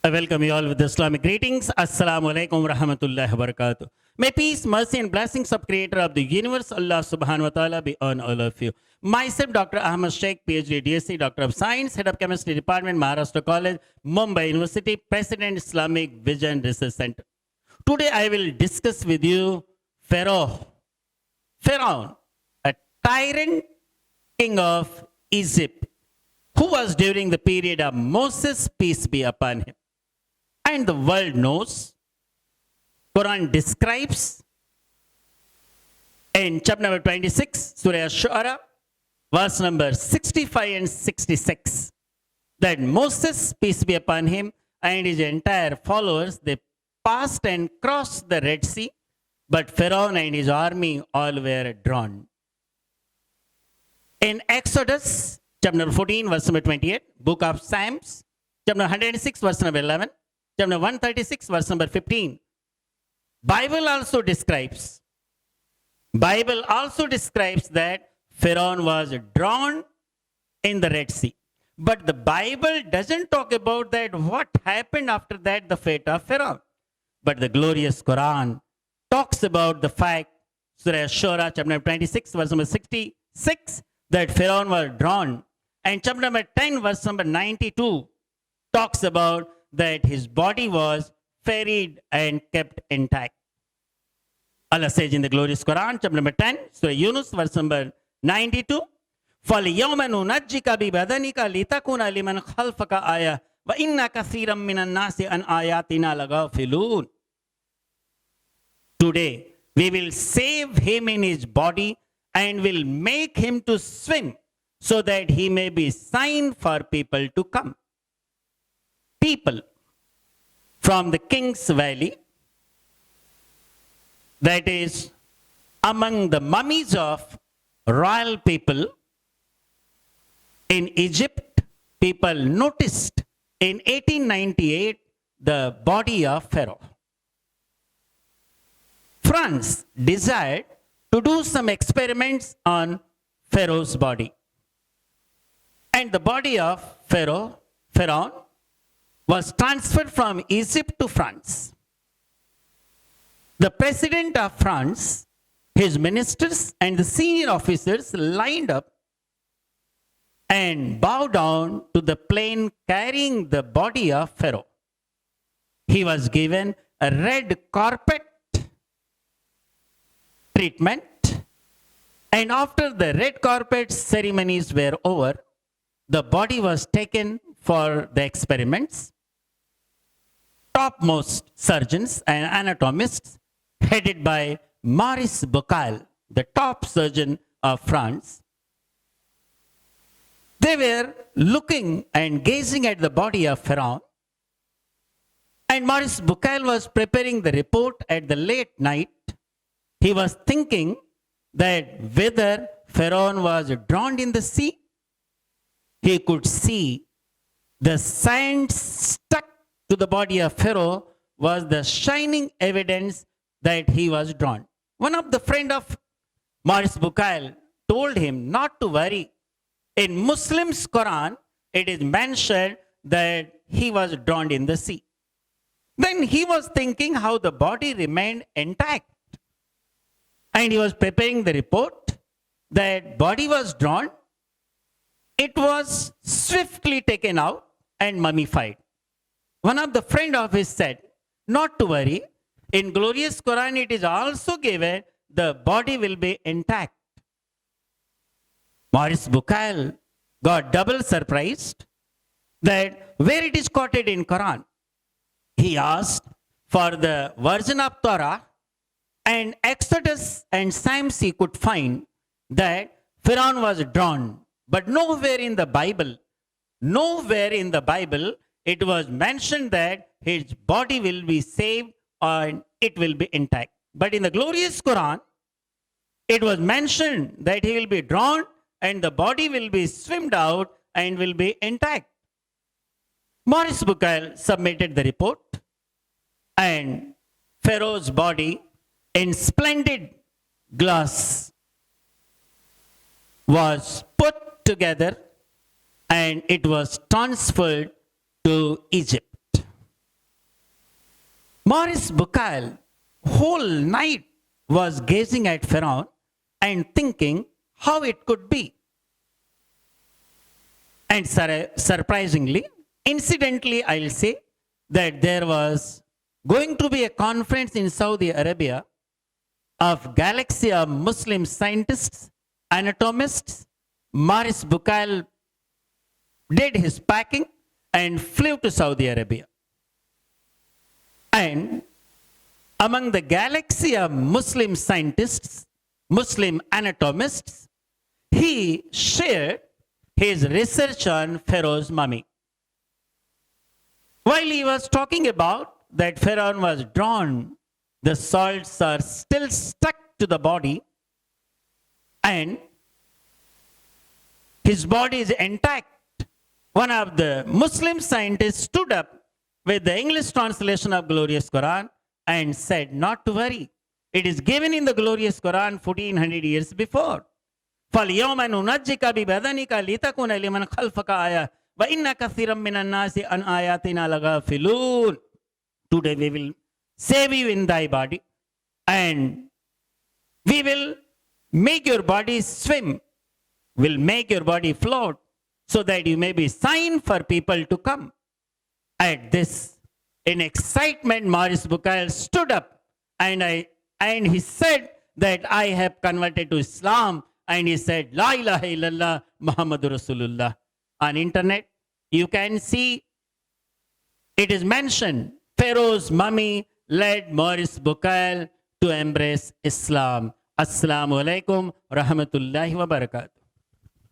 I welcome you all with Islamic greetings. Assalamu alaikum wa rahmatullahi wa barakatuh. May peace, mercy, and blessings of Creator of the universe, Allah subhanahu wa ta'ala, be on all of you. Myself, Dr. Ahmad Sheikh, PhD, DSc, Doctor of Science, Head of Chemistry Department, Maharashtra College, Mumbai University, President, Islamic Vision Research Center. Today, I will discuss with you Pharaoh, a tyrant king of Egypt, who was during the period of Moses, peace be upon him. And the world knows, Quran describes in chapter number 26, Surah Ash-Shu'ara, verse number 65 and 66, that Moses, peace be upon him, and his entire followers, they passed and crossed the Red Sea, but Pharaoh and his army all were drowned. In Exodus, chapter number 14, verse number 28, book of Psalms, chapter 106, verse number 11, chapter 136, verse number 15. Bible also describes that Pharaoh was drowned in the Red Sea. But the Bible doesn't talk about that, what happened after that, the fate of Pharaoh. But the glorious Quran talks about the fact, Surah Ash-Shu'ara, chapter number 26, verse number 66, that Pharaoh was drowned. And chapter number 10, verse number 92, talks about that his body was ferried and kept intact. Allah says in the glorious Quran, chapter number 10, Surah Yunus, verse number 92, فَالْيَوْمَ نُنَجِّكَ بِبَدَنِكَ لِتَكُونَ لِمَنْ خَلْفَكَ آيَةً وَإِنَّ كَثِيرًا مِنَ النَّاسِ عَنْ آيَاتِنَا لَغَافِلُونَ. Today, we will save him in his body and will make him to swim so that he may be sign for people to come. People from the King's Valley, that is among the mummies of royal people in Egypt, people noticed in 1898 the body of Pharaoh. France desired to do some experiments on Pharaoh's body. And the body of Pharaoh was transferred from Egypt to France. The president of France, his ministers, and the senior officers lined up and bowed down to the plane carrying the body of Pharaoh. He was given a red carpet treatment, and after the red carpet ceremonies were over, the body was taken for the experiments. Topmost surgeons and anatomists, headed by Maurice Bucaille, the top surgeon of France, they were looking and gazing at the body of Pharaoh. And Maurice Bucaille was preparing the report at the late night. He was thinking that whether Pharaoh was drowned in the sea. He could see the sand stuck to the body of Pharaoh was the shining evidence that he was drowned. One of the friend of Maurice Bucaille told him not to worry. In Muslims' Quran, it is mentioned that he was drowned in the sea. Then he was thinking how the body remained intact. And he was preparing the report that body was drowned. It was swiftly taken out and mummified. One of the friend of his said, not to worry. In glorious Quran, it is also given the body will be intact. Maurice Bucaille got double surprised that where it is quoted in Quran. He asked for the version of Torah, and Exodus and Psalms he could find that Pharaoh was drowned. But nowhere in the Bible, it was mentioned that his body will be saved and it will be intact. But in the glorious Quran, it was mentioned that he will be drowned and the body will be swimmed out and will be intact. Maurice Bucaille submitted the report, and Pharaoh's body in splendid glass was put together and it was transferred to Egypt. Maurice Bucaille whole night was gazing at Pharaoh and thinking how it could be. And surprisingly, incidentally, I'll say that there was going to be a conference in Saudi Arabia of galaxy of Muslim scientists, anatomists. Maurice Bucaille did his packing and flew to Saudi Arabia. And among the galaxy of Muslim scientists, Muslim anatomists, he shared his research on Pharaoh's mummy. While he was talking about that Pharaoh was drawn, the salts are still stuck to the body and his body is intact. One of the Muslim scientists stood up with the English translation of glorious Quran and said, not to worry. It is given in the glorious Quran 1400 years before. فَالْيَوْمَ نُنَجِّكَ بِبَدَنِكَ لِتَكُونَ لِمَنْ خَلْفَكَ آيَةً وَإِنَّ كَثِيرًا مِنَ النَّاسِ عَنْ آيَاتِنَا لَغَافِلُونَ. Today we will save you in thy body and we will make your body swim, will make your body float so that you may be sign for people to come. At this, in excitement, Maurice Bucaille stood up and he said that I have converted to Islam. And he said, La ilaha illallah Muhammadur Rasulullah. On internet, you can see it is mentioned, Pharaoh's mummy led Maurice Bucaille to embrace Islam. Assalamu alaikum rahmatullahi wa barakatuh.